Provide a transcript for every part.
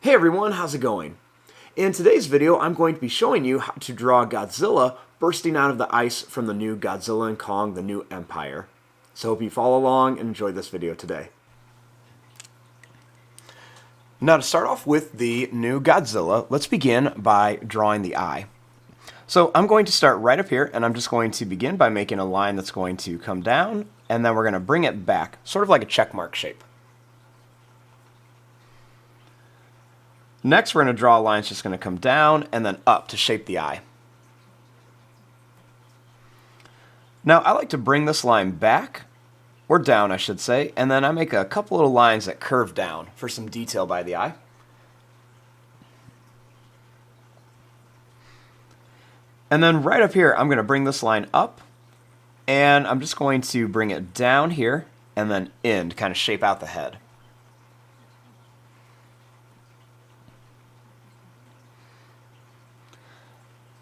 Hey everyone, how's it going? In today's video, I'm going to be showing you how to draw Godzilla bursting out of the ice from the new Godzilla and Kong, the New Empire. So hope you follow along and enjoy this video today. Now to start off with the new Godzilla, let's begin by drawing the eye. So I'm going to start right up here, and I'm just going to begin by making a line that's going to come down, and then we're going to bring it back, sort of like a check mark shape. Next, we're going to draw a line that's just going to come down and then up to shape the eye. Now, I like to bring this line back, or down, I should say, and then I make a couple little lines that curve down for some detail by the eye. And then right up here, I'm going to bring this line up, and I'm just going to bring it down here and then in to kind of shape out the head.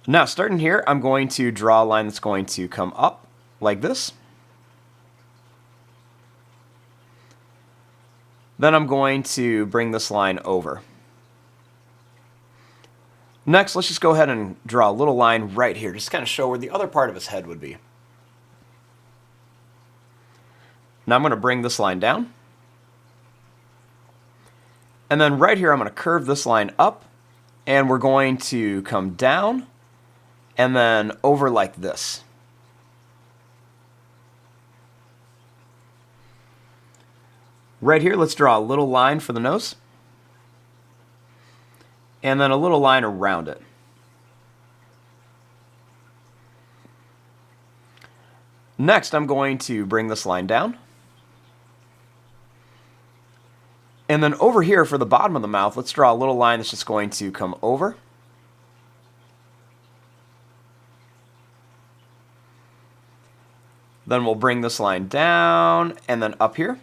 Now, starting here, I'm going to draw a line that's going to come up like this. Then I'm going to bring this line over. Next, let's just go ahead and draw a little line right here, just to kind of show where the other part of his head would be. Now I'm going to bring this line down. And then right here, I'm going to curve this line up, and we're going to come down and then over like this. Right here, let's draw a little line for the nose, and then a little line around it. Next, I'm going to bring this line down. And then over here for the bottom of the mouth, let's draw a little line that's just going to come over. Then we'll bring this line down and then up here.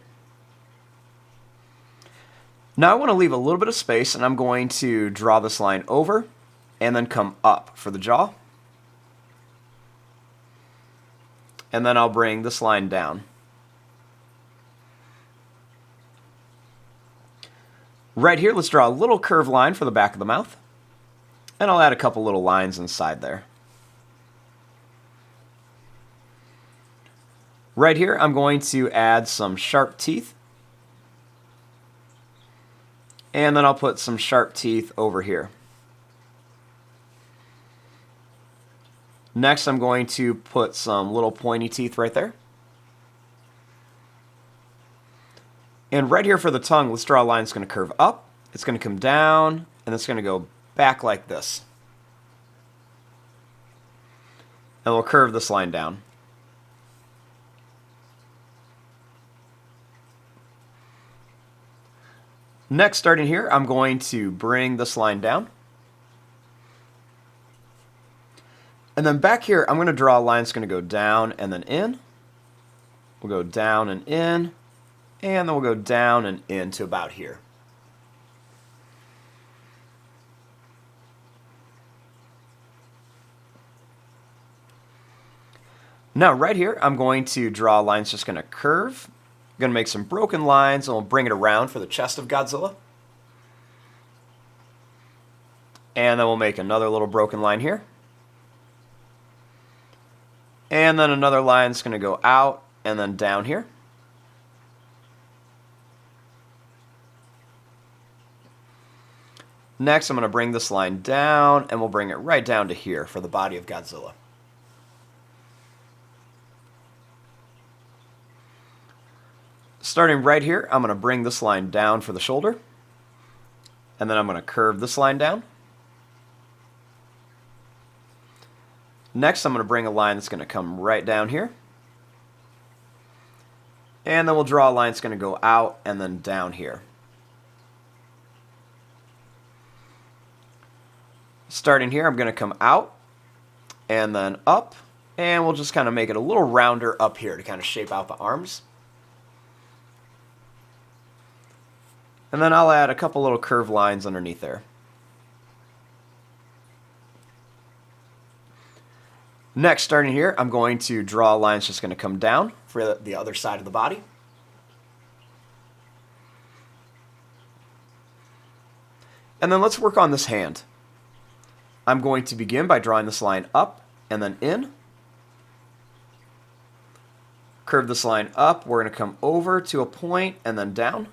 Now I want to leave a little bit of space, and I'm going to draw this line over and then come up for the jaw. And then I'll bring this line down. Right here, let's draw a little curved line for the back of the mouth. And I'll add a couple little lines inside there. Right here, I'm going to add some sharp teeth. And then I'll put some sharp teeth over here. Next, I'm going to put some little pointy teeth right there. And right here for the tongue, let's draw a line that's going to curve up. It's going to come down, and it's going to go back like this. And we'll curve this line down. Next, starting here, I'm going to bring this line down. And then back here, I'm going to draw a line that's going to go down and then in. We'll go down and in, and then we'll go down and in to about here. Now, right here, I'm going to draw a line that's just going to curve. I'm going to make some broken lines, and we'll bring it around for the chest of Godzilla. And then we'll make another little broken line here. And then another line that's going to go out and then down here. Next, I'm going to bring this line down, and we'll bring it right down to here for the body of Godzilla. Starting right here, I'm going to bring this line down for the shoulder, and then I'm going to curve this line down. Next, I'm going to bring a line that's going to come right down here, and then we'll draw a line that's going to go out and then down here. Starting here, I'm going to come out and then up, and we'll just kind of make it a little rounder up here to kind of shape out the arms. And then I'll add a couple little curved lines underneath there. Next, starting here, I'm going to draw a line that's just going to come down for the other side of the body. And then let's work on this hand. I'm going to begin by drawing this line up and then in. Curve this line up. We're going to come over to a point and then down.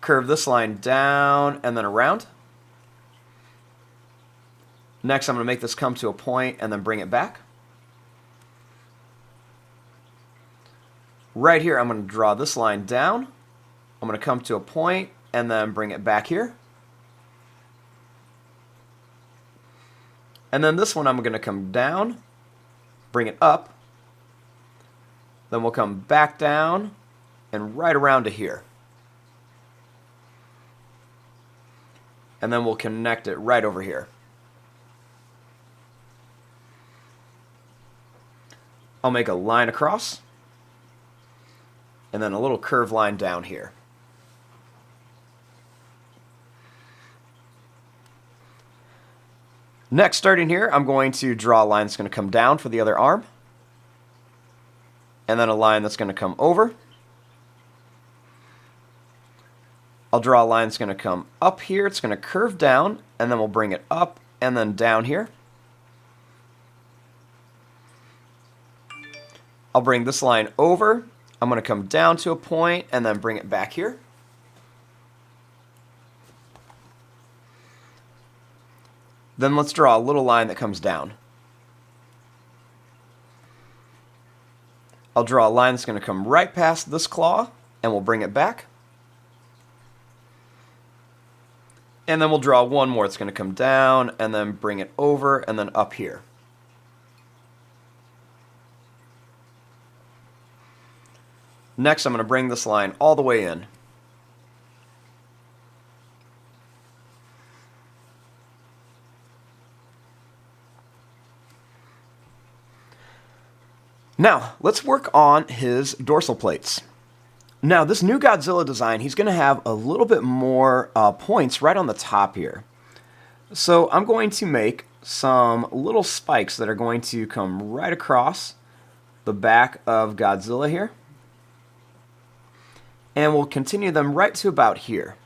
Curve this line down and then around. Next, I'm going to make this come to a point and then bring it back. Right here, I'm going to draw this line down. I'm going to come to a point and then bring it back here. And then this one, I'm going to come down, bring it up. Then we'll come back down and right around to here. And then we'll connect it right over here. I'll make a line across, and then a little curved line down here. Next, starting here, I'm going to draw a line that's going to come down for the other arm, and then a line that's going to come over. I'll draw a line that's going to come up here. It's going to curve down, and then we'll bring it up and then down here. I'll bring this line over. I'm going to come down to a point and then bring it back here. Then let's draw a little line that comes down. I'll draw a line that's going to come right past this claw, and we'll bring it back. And then we'll draw one more. It's going to come down and then bring it over and then up here. Next, I'm going to bring this line all the way in. Now, let's work on his dorsal plates. Now, this new Godzilla design, he's going to have a little bit more points right on the top here. So I'm going to make some little spikes that are going to come right across the back of Godzilla here. And we'll continue them right to about here.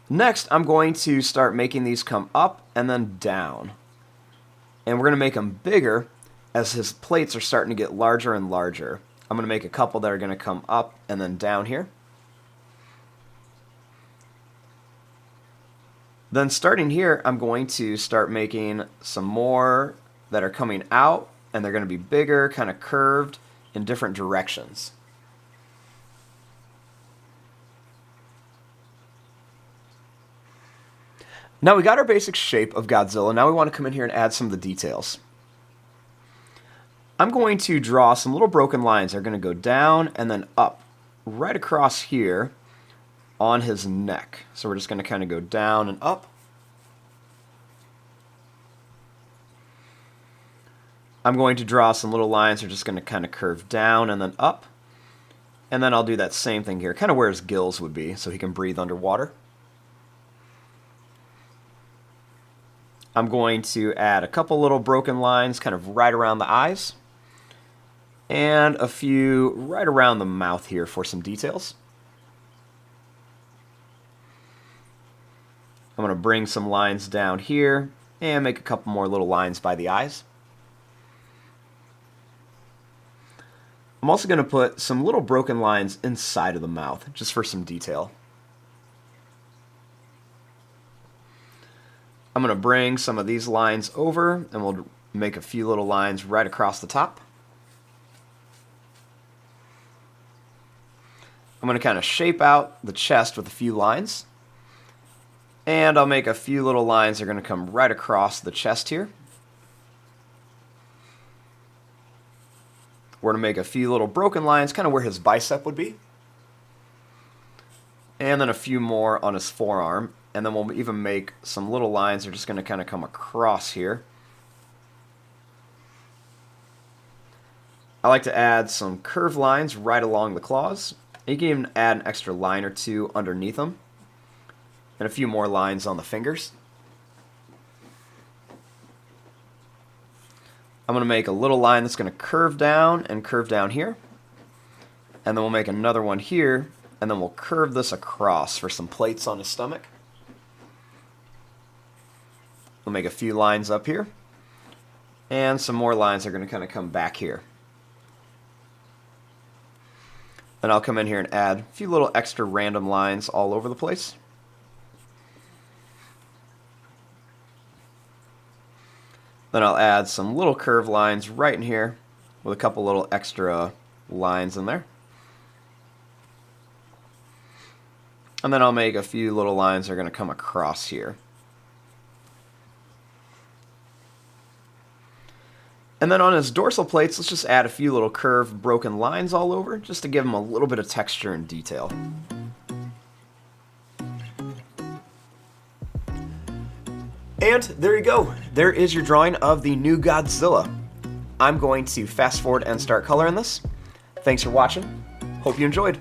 Next, I'm going to start making these come up and then down. And we're going to make them bigger as his plates are starting to get larger and larger. I'm going to make a couple that are going to come up and then down here. Then starting here, I'm going to start making some more that are coming out, and they're going to be bigger, kind of curved in different directions. Now we got our basic shape of Godzilla. Now we want to come in here and add some of the details. I'm going to draw some little broken lines. They're going to go down and then up right across here on his neck. So we're just going to kind of go down and up. I'm going to draw some little lines that are just going to kind of curve down and then up. And then I'll do that same thing here, kind of where his gills would be, so he can breathe underwater. I'm going to add a couple little broken lines kind of right around the eyes. And a few right around the mouth here for some details. I'm going to bring some lines down here and make a couple more little lines by the eyes. I'm also going to put some little broken lines inside of the mouth, just for some detail. I'm going to bring some of these lines over, and we'll make a few little lines right across the top. I'm going to kind of shape out the chest with a few lines. And I'll make a few little lines that are going to come right across the chest here. We're going to make a few little broken lines, kind of where his bicep would be. And then a few more on his forearm. And then we'll even make some little lines that are just going to kind of come across here. I like to add some curved lines right along the claws. You can even add an extra line or two underneath them. And a few more lines on the fingers. I'm going to make a little line that's going to curve down and curve down here. And then we'll make another one here, and then we'll curve this across for some plates on his stomach. We'll make a few lines up here, and some more lines are going to kind of come back here. Then I'll come in here and add a few little extra random lines all over the place. Then I'll add some little curved lines right in here with a couple little extra lines in there. And then I'll make a few little lines that are going to come across here. And then on his dorsal plates, let's just add a few little curved, broken lines all over, just to give him a little bit of texture and detail. And there you go. There is your drawing of the new Godzilla. I'm going to fast forward and start coloring this. Thanks for watching. Hope you enjoyed.